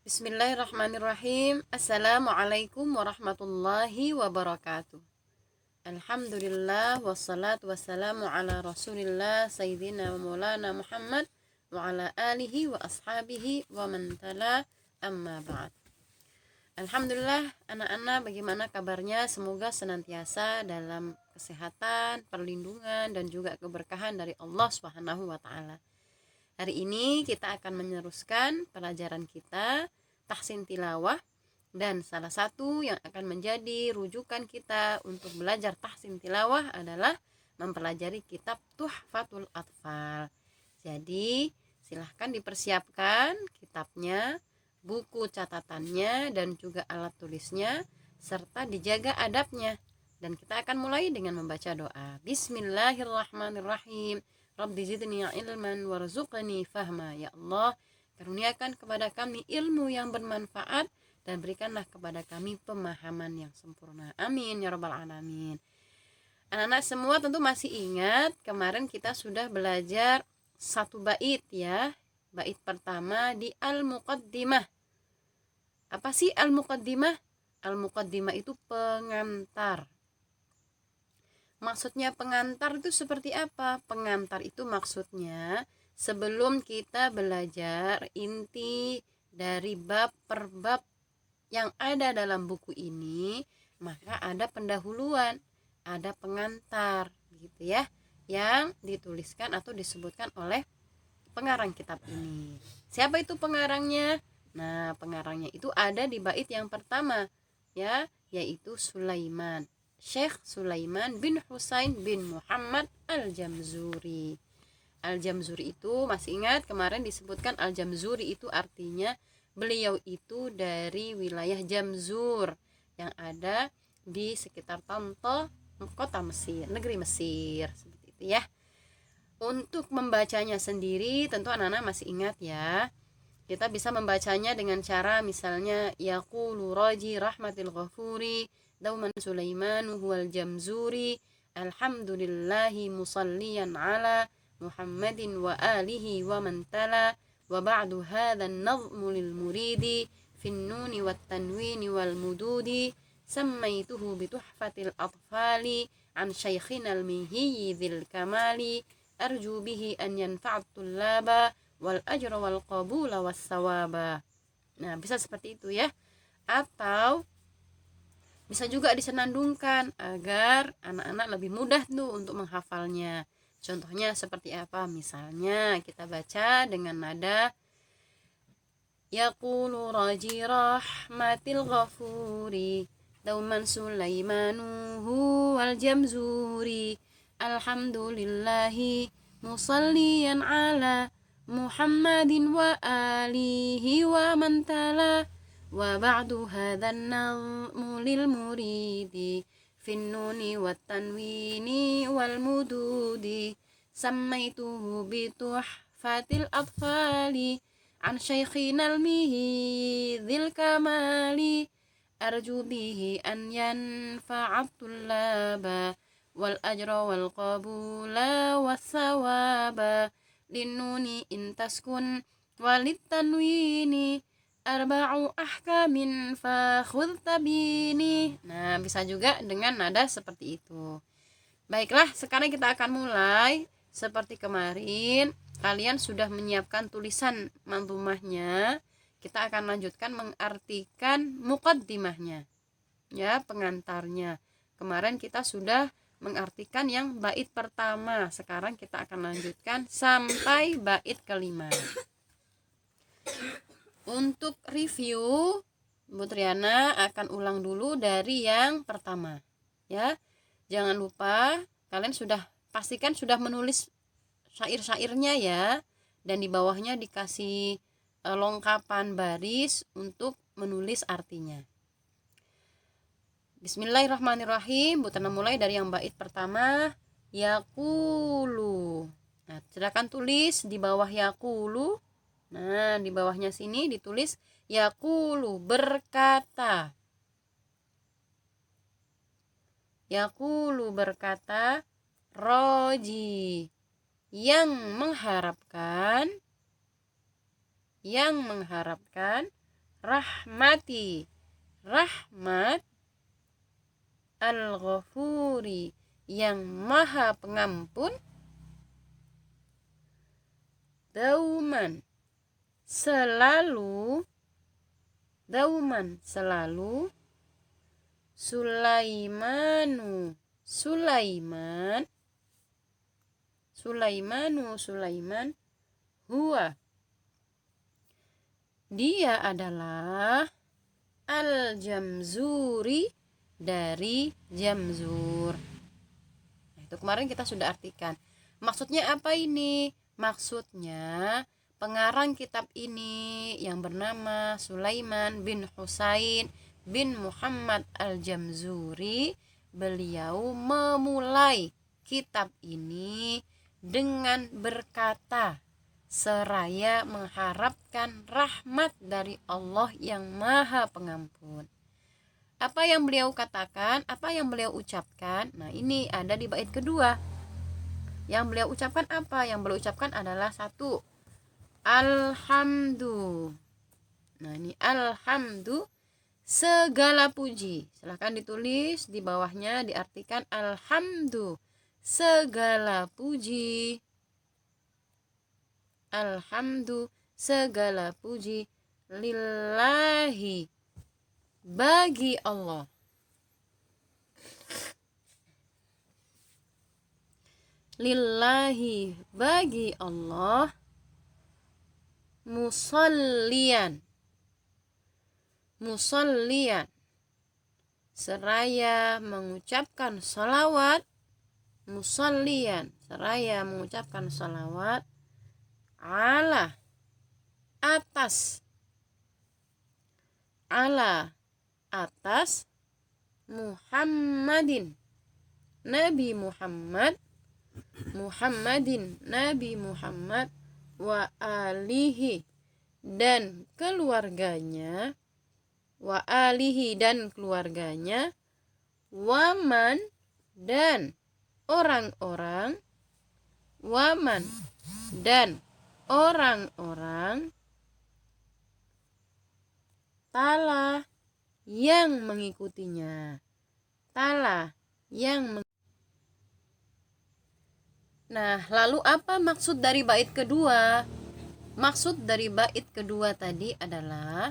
Bismillahirrahmanirrahim. Assalamualaikum warahmatullahi wabarakatuh. Alhamdulillah wassalatu wassalamu ala rasulillah sayyidina wa maulana Muhammad wa ala alihi wa ashabihi wa man tala amma ba'd. Alhamdulillah anak-anak, bagaimana kabarnya? Semoga senantiasa dalam kesehatan, perlindungan dan juga keberkahan dari Allah Subhanahu wa taala. Hari ini kita akan meneruskan pelajaran kita tahsin tilawah, dan salah satu yang akan menjadi rujukan kita untuk belajar tahsin tilawah adalah mempelajari kitab Tuhfatul Atfal. Jadi silahkan dipersiapkan kitabnya, buku catatannya dan juga alat tulisnya, serta dijaga adabnya. Dan kita akan mulai dengan membaca doa. Bismillahirrahmanirrahim. Rabbi zidni ilman warzuqni fahma. Ya Allah, karuniakan kepada kami ilmu yang bermanfaat dan berikanlah kepada kami pemahaman yang sempurna. Amin ya rabbal alamin. Anak-anak semua tentu masih ingat kemarin kita sudah belajar satu bait ya. Bait pertama di Al-Muqaddimah. Apa sih Al-Muqaddimah? Al-Muqaddimah itu pengantar. Maksudnya pengantar itu seperti apa? Pengantar itu maksudnya sebelum kita belajar inti dari bab per bab yang ada dalam buku ini, maka ada pendahuluan, ada pengantar gitu ya, yang dituliskan atau disebutkan oleh pengarang kitab ini. Siapa itu pengarangnya? Nah, pengarangnya itu ada di bait yang pertama ya, yaitu Sulaiman. Syekh Sulaiman bin Husain bin Muhammad Al-Jamzuri. Al-Jamzuri itu masih ingat kemarin disebutkan Al-Jamzuri itu artinya beliau itu dari wilayah Jamzur yang ada di sekitar Tonto, kota Mesir, negeri Mesir, seperti itu ya. Untuk membacanya sendiri tentu anak-anak masih ingat ya. Kita bisa membacanya dengan cara misalnya yaqulu raji rahmatil ghafuri dauman Sulaimanu huwal jamzuri alhamdulillahi musalliyan ala Muhammadin wa alihi wa man tala wa ba'du hadha an-nazmu lil muridi fin nuni wat tanwini wal mududi sammaituhu bi tuhfatil atfali an syaikhina al-mihiyyi dzil kamali arju bihi an yanfa'at tullaba wal ajra wal qabula was sawaba. Nah, bisa seperti itu ya. Atau bisa juga disenandungkan agar anak-anak lebih mudah tuh untuk menghafalnya. Contohnya seperti apa? Misalnya kita baca dengan nada yaqulu raji rahmatil ghafuri dauman Sulaimanu huwal jamzuri alhamdulillahi musalliyan ala Muhammadin wa alihi wa man tala wa ba'du hadhan nazmu lil muridi fin nuni wat tanwini wal mududi sammaituhu bi tuhfatil atfali an syaikhina al-mihi dzil kamali arju bihi an yanfa'at tullaba wal ajra wal qabula was sawaba linnuni intaskun walit tanwini arba'u ahkamin fakhudh tabini. Nah, bisa juga dengan nada seperti itu. Baiklah, sekarang kita akan mulai. Seperti kemarin, kalian sudah menyiapkan tulisan manzumahnya. Kita akan lanjutkan mengartikan muqaddimahnya. Ya, pengantarnya. Kemarin kita sudah mengartikan yang bait pertama. Sekarang kita akan lanjutkan sampai bait kelima. Untuk review, Bu Triana akan ulang dulu dari yang pertama. Ya, jangan lupa kalian sudah pastikan sudah menulis syair-syairnya ya, dan di bawahnya dikasih longkapan baris untuk menulis artinya. Bismillahirrahmanirrahim. Bu Triana mulai dari yang bait pertama, yaqulu. Nah, silakan tulis di bawah yaqulu. Nah, di bawahnya sini ditulis yaqulu, berkata. Yaqulu, berkata, roji, yang mengharapkan, rahmati, rahmat, al-ghafuri, yang maha pengampun, dauman, selalu, dauman, selalu, Sulaimanu, Sulaiman, Sulaimanu, Sulaiman, huwa, dia adalah al-jamzuri, dari jamzur. Nah, itu kemarin kita sudah artikan. Maksudnya apa ini? Maksudnya pengarang kitab ini yang bernama Sulaiman bin Husain bin Muhammad al-Jamzuri, beliau memulai kitab ini dengan berkata seraya mengharapkan rahmat dari Allah yang Maha Pengampun. Apa yang beliau katakan, apa yang beliau ucapkan, nah ini ada di bait kedua. Yang beliau ucapkan apa? Yang beliau ucapkan adalah satu, alhamdu. Nah ini alhamdu, segala puji. Silahkan ditulis di bawahnya, diartikan alhamdu, segala puji. Alhamdu, segala puji, lillahi, bagi Allah. Lillahi, bagi Allah, musallian, musallian, seraya mengucapkan salawat, musallian, seraya mengucapkan salawat, ala, atas, ala, atas, Muhammadin, Nabi Muhammad, Muhammadin, Nabi Muhammad, wa alihi, dan keluarganya, wa alihi, dan keluarganya, waman, dan orang-orang, waman, dan orang-orang, tala, yang mengikutinya, tala, yang Nah, lalu apa maksud dari bait kedua? Maksud dari bait kedua tadi adalah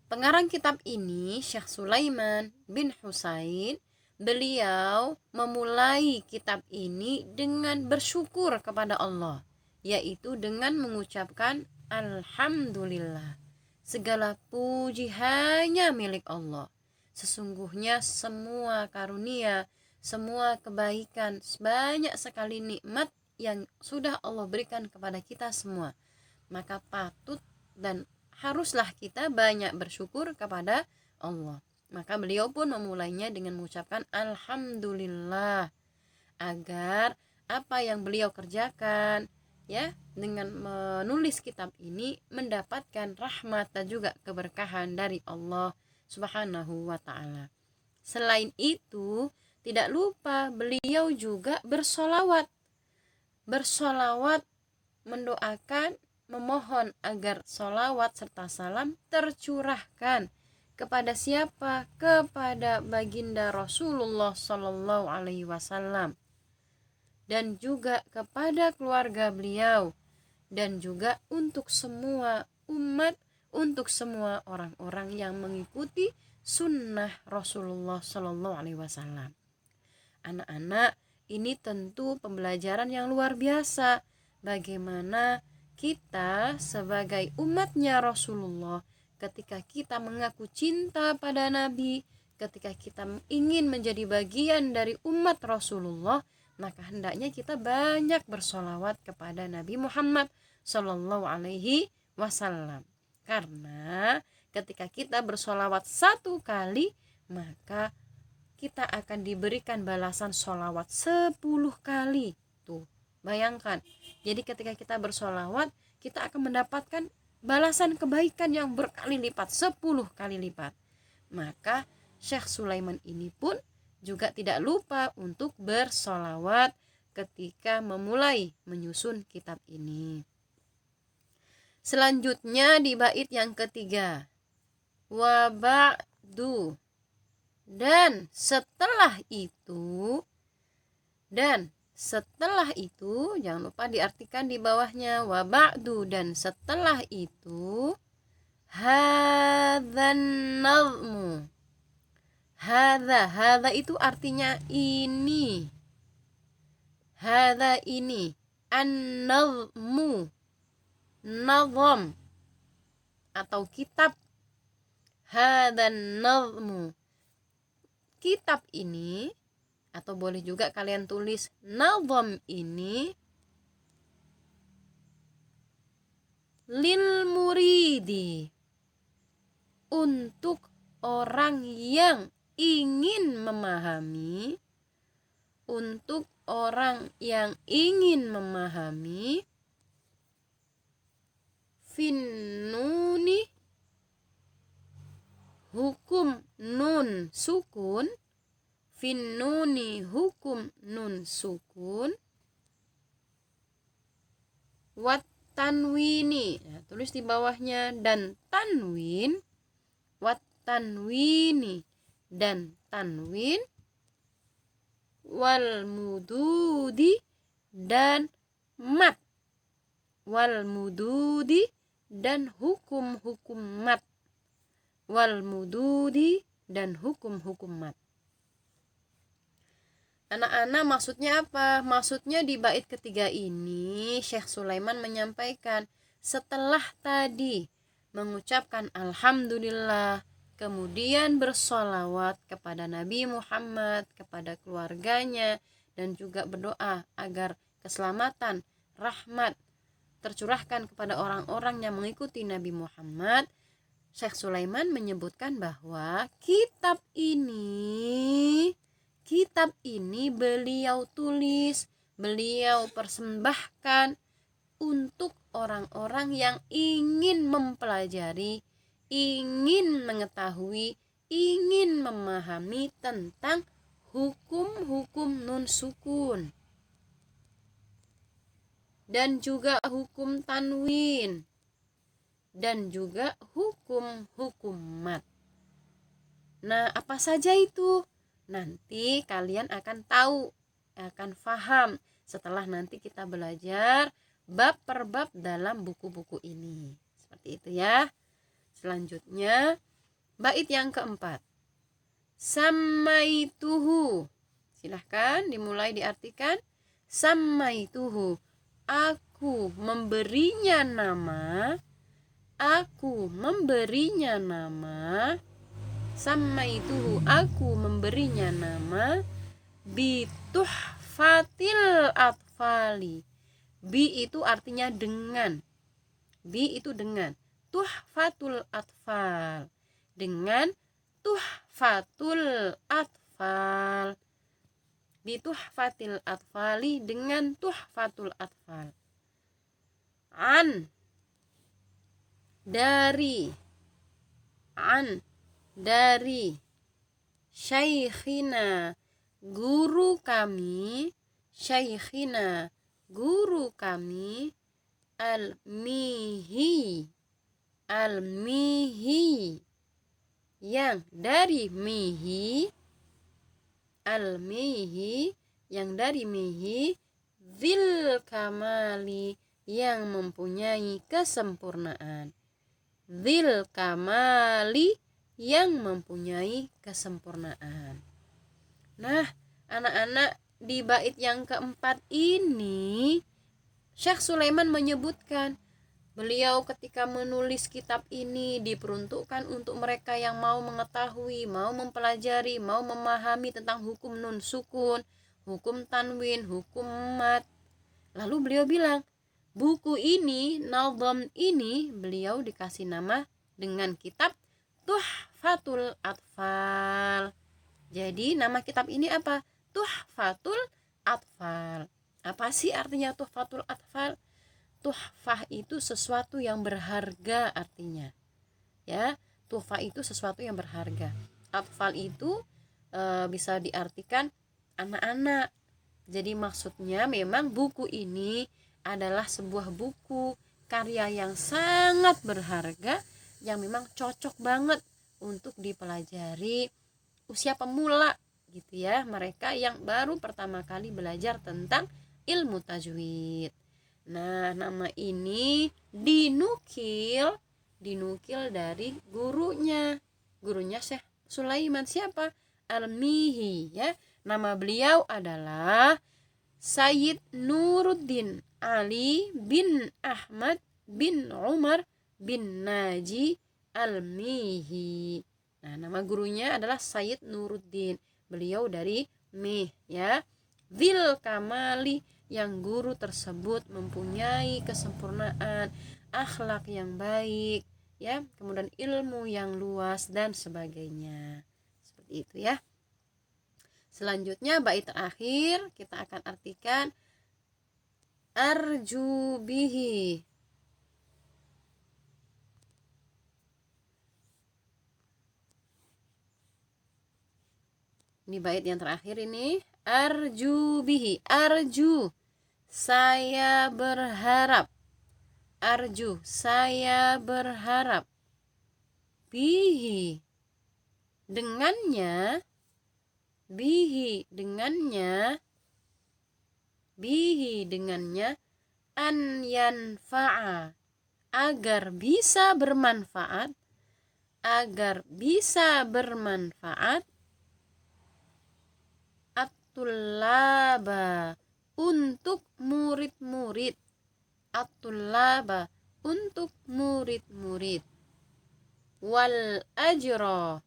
pengarang kitab ini, Syekh Sulaiman bin Husain, beliau memulai kitab ini dengan bersyukur kepada Allah, yaitu dengan mengucapkan alhamdulillah. Segala puji hanya milik Allah. Sesungguhnya semua karunia, semua kebaikan, banyak sekali nikmat yang sudah Allah berikan kepada kita semua. Maka patut dan haruslah kita banyak bersyukur kepada Allah. Maka beliau pun memulainya dengan mengucapkan alhamdulillah, agar apa yang beliau kerjakan ya dengan menulis kitab ini mendapatkan rahmat dan juga keberkahan dari Allah Subhanahu wa taala. Selain itu, tidak lupa beliau juga bersolawat. Bersolawat, mendoakan, memohon agar solawat serta salam tercurahkan kepada siapa? Kepada baginda Rasulullah Sallallahu Alaihi Wasallam, dan juga kepada keluarga beliau, dan juga untuk semua umat, untuk semua orang-orang yang mengikuti sunnah Rasulullah Sallallahu Alaihi Wasallam. Anak-anak, ini tentu pembelajaran yang luar biasa. Bagaimana kita sebagai umatnya Rasulullah, ketika kita mengaku cinta pada Nabi, ketika kita ingin menjadi bagian dari umat Rasulullah, maka hendaknya kita banyak bersolawat kepada Nabi Muhammad Sallallahu Alaihi Wasallam. Karena ketika kita bersolawat satu kali, maka kita akan diberikan balasan solawat 10 kali. Tuh, bayangkan. Jadi ketika kita bersolawat, kita akan mendapatkan balasan kebaikan yang berkali lipat, 10 kali lipat. Maka Syekh Sulaiman ini pun juga tidak lupa untuk bersolawat ketika memulai menyusun kitab ini. Selanjutnya di bait yang ketiga. wa ba'du, dan setelah itu, jangan lupa diartikan di bawahnya, wa ba'du, dan setelah itu, hadzan nazmu. Hadza itu artinya ini. Hadza ini, an-nazmu, nazam atau kitab. Hadzan nazmu, kitab ini, atau boleh juga kalian tulis nazam ini, lil muridi, untuk orang yang ingin memahami, untuk orang yang ingin memahami, finnuni, hukum nun sukun, finnuni hukum nun sukun, wat tanwini, nah, tulis di bawahnya, dan tanwin, wat tanwini, dan tanwin, wal mududi, dan mat, wal mududi, dan hukum-hukum mat, wal mududi, dan hukum-hukum mat. Anak-anak, maksudnya apa? Maksudnya di bait ketiga ini Syekh Sulaiman menyampaikan, setelah tadi mengucapkan alhamdulillah, kemudian bersolawat kepada Nabi Muhammad, kepada keluarganya, dan juga berdoa agar keselamatan, rahmat tercurahkan kepada orang-orang yang mengikuti Nabi Muhammad, Syekh Sulaiman menyebutkan bahwa kitab ini beliau tulis, beliau persembahkan untuk orang-orang yang ingin mempelajari, ingin mengetahui, ingin memahami tentang hukum-hukum nun sukun dan juga hukum tanwin dan juga hukum-hukum mat. Nah, apa saja itu? Nanti kalian akan tahu, akan paham setelah nanti kita belajar bab per bab dalam buku-buku ini. Seperti itu ya. Selanjutnya, bait yang keempat. Sammaituhu. Silahkan dimulai diartikan. Sammaituhu, aku memberinya nama. Aku memberinya nama. Sammaituhu, aku memberinya nama. Bituhfatil atfali. Bi itu artinya dengan. Bi itu dengan. Tuhfatul atfal. Dengan tuhfatul atfal. Bituhfatil atfali, dengan tuhfatul atfal. An, dari. An, dari. Syaikhina, guru kami. Syaikhina, guru kami. Al-mihi, al-mihi, yang dari mihi. Al-mihi, yang dari mihi. Dzil kamali, yang mempunyai kesempurnaan. Dzil kamali, yang mempunyai kesempurnaan. Nah, anak-anak, di bait yang keempat ini Syekh Sulaiman menyebutkan beliau ketika menulis kitab ini diperuntukkan untuk mereka yang mau mengetahui, mau mempelajari, mau memahami tentang hukum nun sukun, hukum tanwin, hukum mat. Lalu beliau bilang, buku ini, nazam ini, beliau dikasih nama dengan kitab Tuhfatul Atfal. Jadi nama kitab ini apa? Tuhfatul Atfal. Apa sih artinya Tuhfatul Atfal? Tuhfah itu sesuatu yang berharga artinya. Ya, tuhfah itu sesuatu yang berharga. Atfal itu bisa diartikan anak-anak. Jadi maksudnya memang buku ini adalah sebuah buku karya yang sangat berharga, yang memang cocok banget untuk dipelajari usia pemula gitu ya, mereka yang baru pertama kali belajar tentang ilmu tajwid. Nah, nama ini dinukil dari gurunya Syekh Sulaiman. Siapa? Al-Mihi ya. Nama beliau adalah Sayyid Nuruddin Ali bin Ahmad bin Umar bin Naji Al-Mihi. Nah, nama gurunya adalah Sayyid Nuruddin. Beliau dari Mih ya. Dzil Kamali, yang guru tersebut mempunyai kesempurnaan, akhlak yang baik ya, kemudian ilmu yang luas dan sebagainya. Seperti itu ya. Selanjutnya bait terakhir kita akan artikan arju bihi. Ini bait yang terakhir ini, arju bihi. Arju, saya berharap. Arju, saya berharap. Bihi, dengannya. Bihi, dengannya. Bihi, dengannya. An yanfa'a, agar bisa bermanfaat. Agar bisa bermanfaat. At-tullaba, untuk murid-murid. At-tullaba, untuk murid-murid. Wal ajra,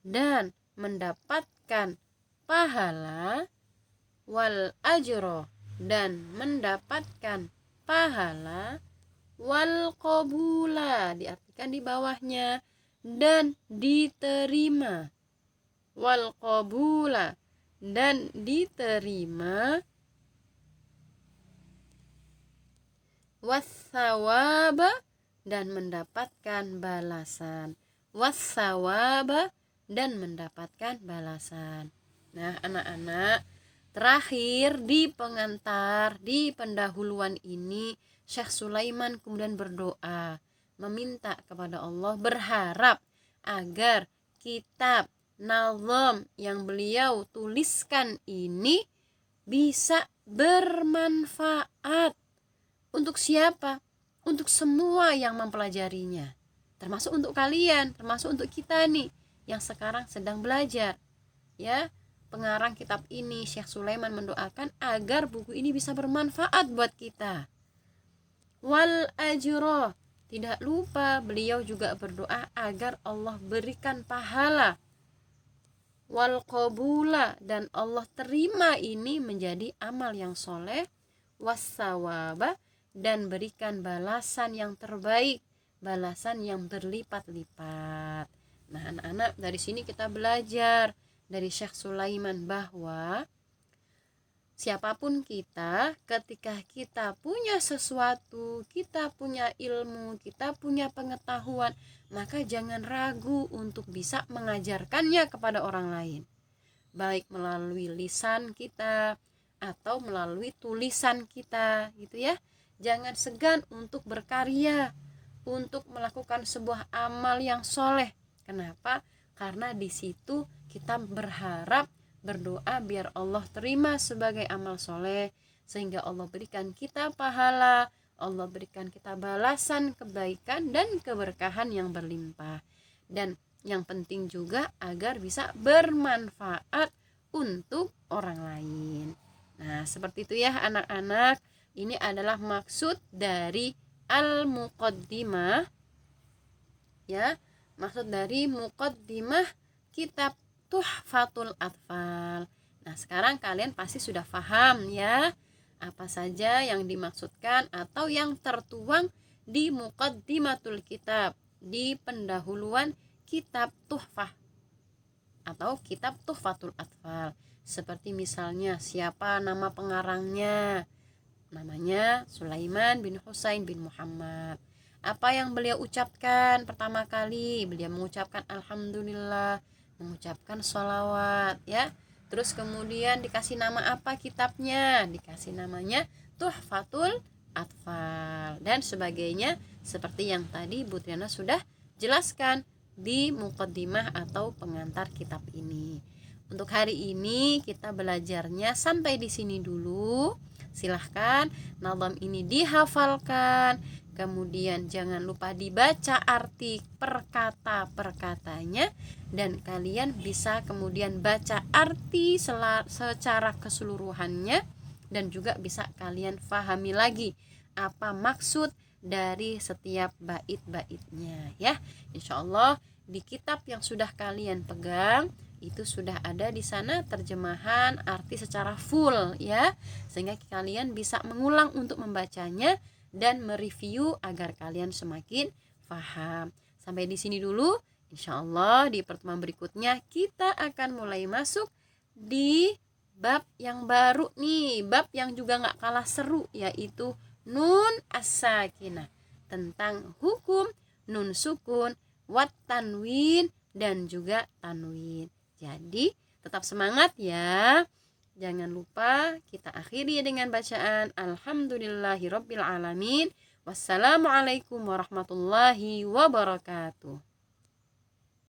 dan mendapatkan pahala. Wal ajra, dan mendapatkan pahala. Wal qabula, diartikan di bawahnya, dan diterima. Wal qabula, dan diterima. Wassawaba, dan mendapatkan balasan. Wassawaba, dan mendapatkan balasan. Nah, anak-anak, terakhir di pengantar, di pendahuluan ini, Syekh Sulaiman kemudian berdoa, meminta kepada Allah, berharap agar kitab nazam yang beliau tuliskan ini bisa bermanfaat. Untuk siapa? Untuk semua yang mempelajarinya, termasuk untuk kalian, termasuk untuk kita nih yang sekarang sedang belajar ya. Pengarang kitab ini, Syekh Sulaiman, mendoakan agar buku ini bisa bermanfaat buat kita. Wal ajra, tidak lupa beliau juga berdoa agar Allah berikan pahala. Wal qabula, dan Allah terima ini menjadi amal yang soleh. Wassawaba, dan berikan balasan yang terbaik, balasan yang berlipat-lipat. Nah, anak-anak, dari sini kita belajar dari Syekh Sulaiman bahwa siapapun kita, ketika kita punya sesuatu, kita punya ilmu, kita punya pengetahuan, maka jangan ragu untuk bisa mengajarkannya kepada orang lain, baik melalui lisan kita atau melalui tulisan kita gitu ya. Jangan segan untuk berkarya, untuk melakukan sebuah amal yang soleh. Kenapa? Karena di situ kita berharap, berdoa biar Allah terima sebagai amal soleh, sehingga Allah berikan kita pahala, Allah berikan kita balasan kebaikan dan keberkahan yang berlimpah. Dan yang penting juga agar bisa bermanfaat untuk orang lain. Nah, seperti itu ya anak-anak. Ini adalah maksud dari al-muqaddimah ya. Maksud dari muqaddimah kitab Tuhfatul Atfal. Nah, sekarang kalian pasti sudah paham ya apa saja yang dimaksudkan atau yang tertuang di muqaddimatul kitab, di pendahuluan kitab Tuhfah atau kitab Tuhfatul Atfal. Seperti misalnya siapa nama pengarangnya, namanya Sulaiman bin Husain bin Muhammad. Apa yang beliau ucapkan pertama kali? Beliau mengucapkan alhamdulillah, mengucapkan sholawat ya. Terus kemudian dikasih nama apa kitabnya? Dikasih namanya Tuhfatul Atfal dan sebagainya, seperti yang tadi Bu Triana sudah jelaskan. di muqaddimah atau pengantar kitab ini. Untuk hari ini kita belajarnya sampai di sini dulu. Silahkan nazam ini dihafalkan. Kemudian jangan lupa dibaca arti per kata-perkatanya, dan kalian bisa kemudian baca arti secara keseluruhannya, dan juga bisa kalian fahami lagi apa maksud dari setiap bait-baitnya ya. Insyaallah di kitab yang sudah kalian pegang itu sudah ada di sana terjemahan arti secara full ya, sehingga kalian bisa mengulang untuk membacanya dan mereview agar kalian semakin paham. Sampai di sini dulu. Insyaallah di pertemuan berikutnya kita akan mulai masuk di bab yang baru nih, bab yang juga gak kalah seru, yaitu nun as-sakinah, tentang hukum nun sukun, wat tanwin, dan juga tanwin. Jadi tetap semangat ya. Jangan lupa kita akhiri dengan bacaan alhamdulillahirabbil alamin. Wassalamualaikum warahmatullahi wabarakatuh.